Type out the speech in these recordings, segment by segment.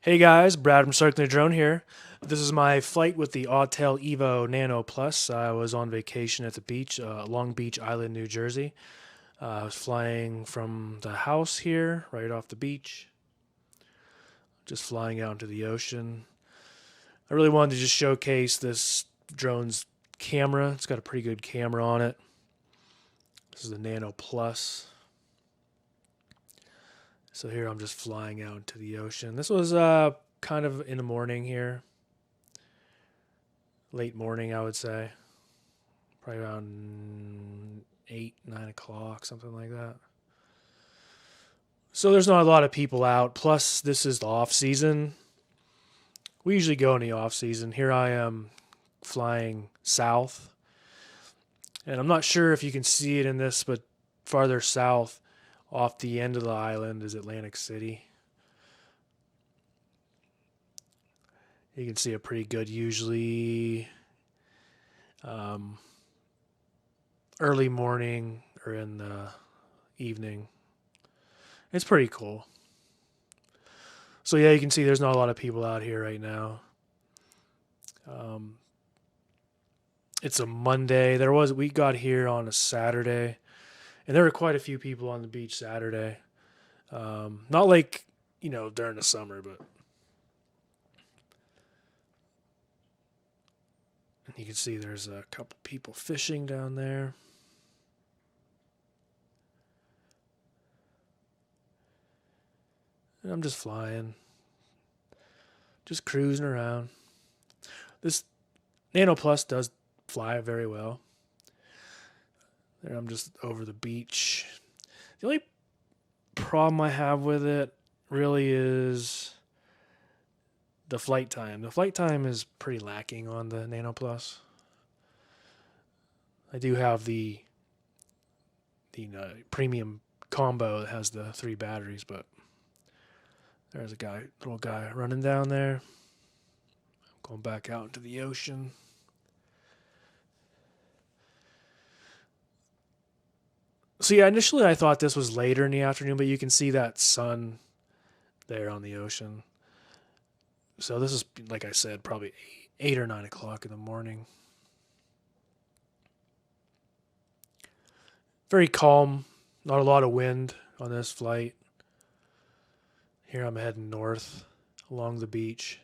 Hey guys, Brad from Circular Drone here. This is my flight with the Autel EVO Nano Plus. I was on vacation at the beach, Long Beach Island, New Jersey. I was flying from the house here, right off the beach, just flying out into the ocean. I really wanted to just showcase this drone's camera. It's got a pretty good camera on it. This is the Nano Plus. So here I'm just flying out into the ocean. This was kind of in the morning here. Late morning, I would say. Probably around 8, 9 o'clock, something like that. So there's not a lot of people out. Plus, this is the off season. We usually go in the off season. Here I am flying south. And I'm not sure if you can see it in this, but farther south off the end of the island is Atlantic City. You can see it pretty good usually early morning or in the evening. It's pretty cool. So yeah, you can see there's not a lot of people out here right now. It's a Monday. We got here on a Saturday, and there were quite a few people on the beach Saturday. Not like during the summer, but you can see there's a couple people fishing down there. And I'm just flying, just cruising around. This Nano Plus does fly very well. There I'm just over the beach. The only problem I have with it really is the flight time. The flight time is pretty lacking on the Nano Plus. I do have the premium combo that has the 3 batteries, but there's a little guy running down there. I'm going back out into the ocean. So yeah, initially I thought this was later in the afternoon, but you can see that sun there on the ocean. So this is, like I said, probably 8 or 9 o'clock in the morning. Very calm, not a lot of wind on this flight. Here I'm heading north along the beach.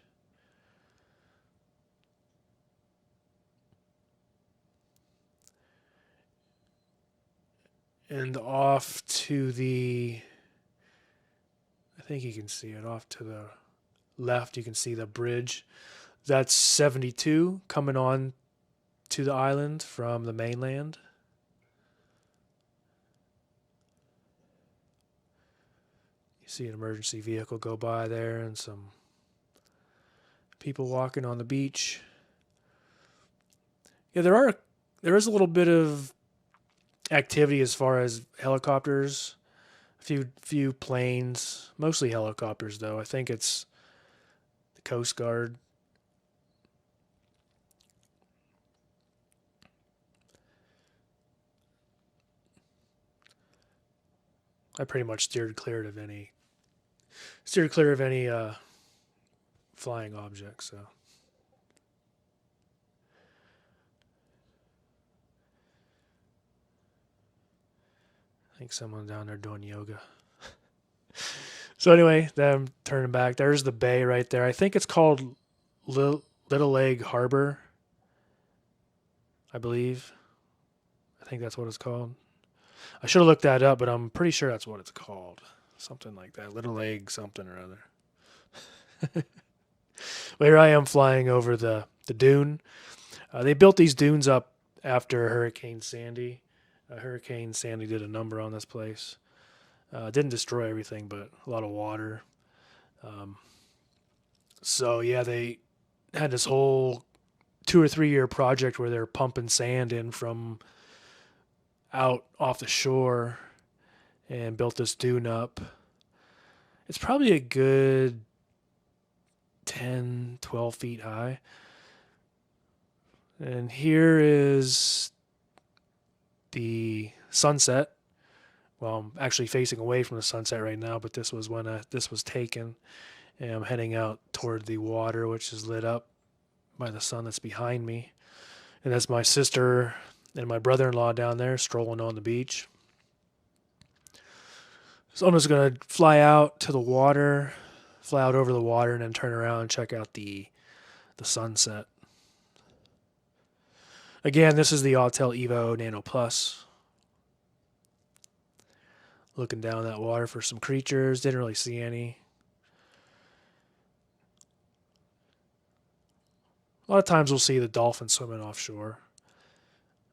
And off to I think you can see it off to the left, you can see the bridge. That's 72 coming on to the island from the mainland. You see an emergency vehicle go by there and some people walking on the beach. Yeah, there is a little bit of activity as far as helicopters, a few planes, mostly helicopters though. I think it's the Coast Guard. I pretty much steered clear of any flying objects. So I think someone down there doing yoga. So anyway, then I'm turning back. There's the bay right there. I think it's called Little Egg Harbor, I believe. I think that's what it's called. I should have looked that up, but I'm pretty sure that's what it's called. Something like that. Little Egg something or other. But here I am flying over the dune. They built these dunes up after Hurricane Sandy. Hurricane Sandy did a number on this place. Didn't destroy everything, but a lot of water. So yeah, they had this whole 2 or 3 year project where they're pumping sand in from out off the shore and built this dune up. It's probably a good 10, 12 feet high. And here is the sunset. Well, I'm actually facing away from the sunset right now, but this was when this was taken. And I'm heading out toward the water, which is lit up by the sun that's behind me. And that's my sister and my brother-in-law down there strolling on the beach. So I'm just going to fly out to the water, fly out over the water, and then turn around and check out the sunset. Again, this is the Autel EVO Nano Plus. Looking down that water for some creatures. Didn't really see any. A lot of times we'll see the dolphins swimming offshore.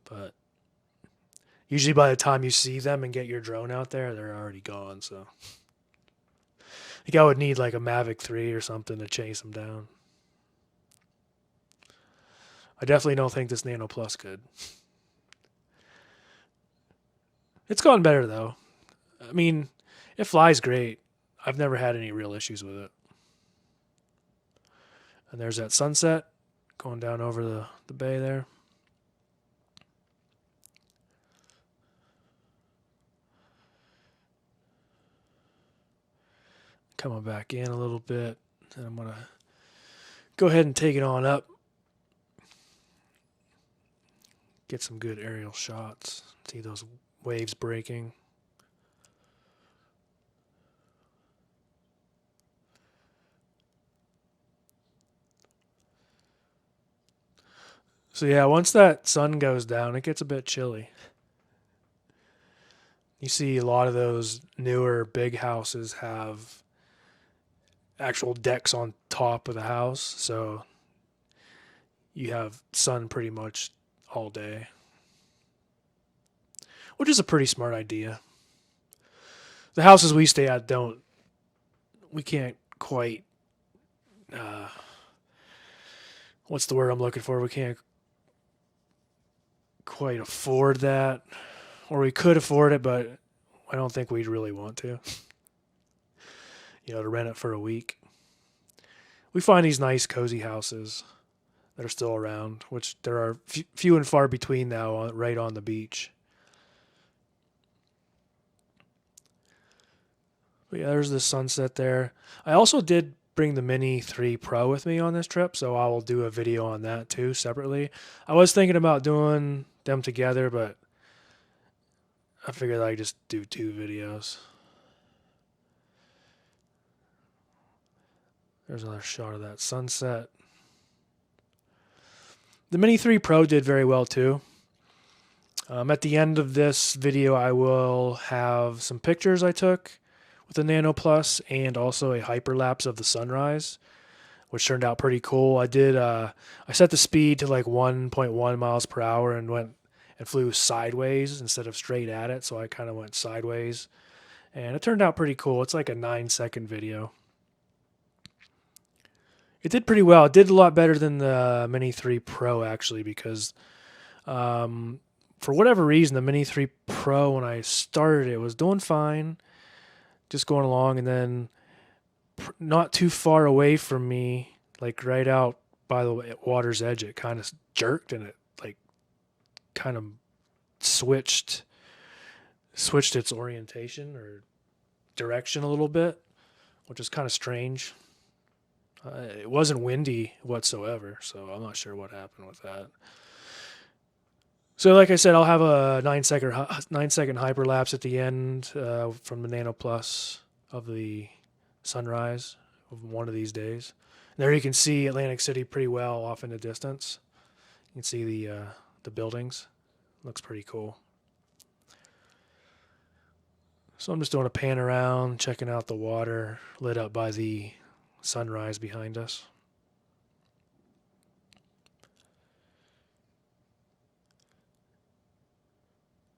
But usually by the time you see them and get your drone out there, they're already gone. So I think I would need like a Mavic 3 or something to chase them down. I definitely don't think this Nano Plus could. It's gotten better though. I mean, it flies great. I've never had any real issues with it. And there's that sunset going down over the bay there. Coming back in a little bit. And I'm going to go ahead and take it on up. Get some good aerial shots. See those waves breaking. So yeah, once that sun goes down, it gets a bit chilly. You see a lot of those newer big houses have actual decks on top of the house, so you have sun pretty much all day, which is a pretty smart idea. The houses we stay at we can't quite, what's the word I'm looking for? We can't quite afford that, or we could afford it, but I don't think we'd really want to. To rent it for a week. We find these nice, cozy houses that are still around, which there are few and far between now, right on the beach. But yeah, there's the sunset there. I also did bring the Mini 3 Pro with me on this trip, so I will do a video on that too, separately. I was thinking about doing them together, but I figured I'd just do 2 videos. There's another shot of that sunset. The Mini 3 Pro did very well too. At the end of this video, I will have some pictures I took with the Nano Plus and also a hyperlapse of the sunrise, which turned out pretty cool. I set the speed to like 1.1 miles per hour and went and flew sideways instead of straight at it, so I kind of went sideways. And it turned out pretty cool. It's like a 9-second video. It did pretty well. It did a lot better than the Mini 3 Pro, actually, because for whatever reason, the Mini 3 Pro, when I started it, was doing fine, just going along, and then not too far away from me, like right out by the water's edge, it kind of jerked, and it like kind of switched its orientation or direction a little bit, which is kind of strange. It wasn't windy whatsoever, so I'm not sure what happened with that. So like I said, I'll have a 9-second hyperlapse at the end from the Nano Plus of the sunrise of one of these days. And there you can see Atlantic City pretty well off in the distance. You can see the buildings. Looks pretty cool. So I'm just doing a pan around, checking out the water lit up by the sunrise behind us.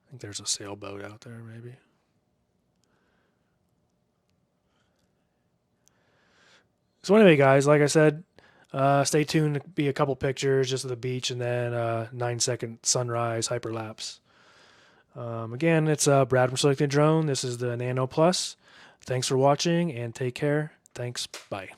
I think there's a sailboat out there, maybe. So anyway, guys, like I said, stay tuned. To be a couple pictures just of the beach and then 9-second sunrise hyperlapse. Again, it's Brad from Selected Drone. This is the Nano Plus. Thanks for watching and take care. Thanks. Bye.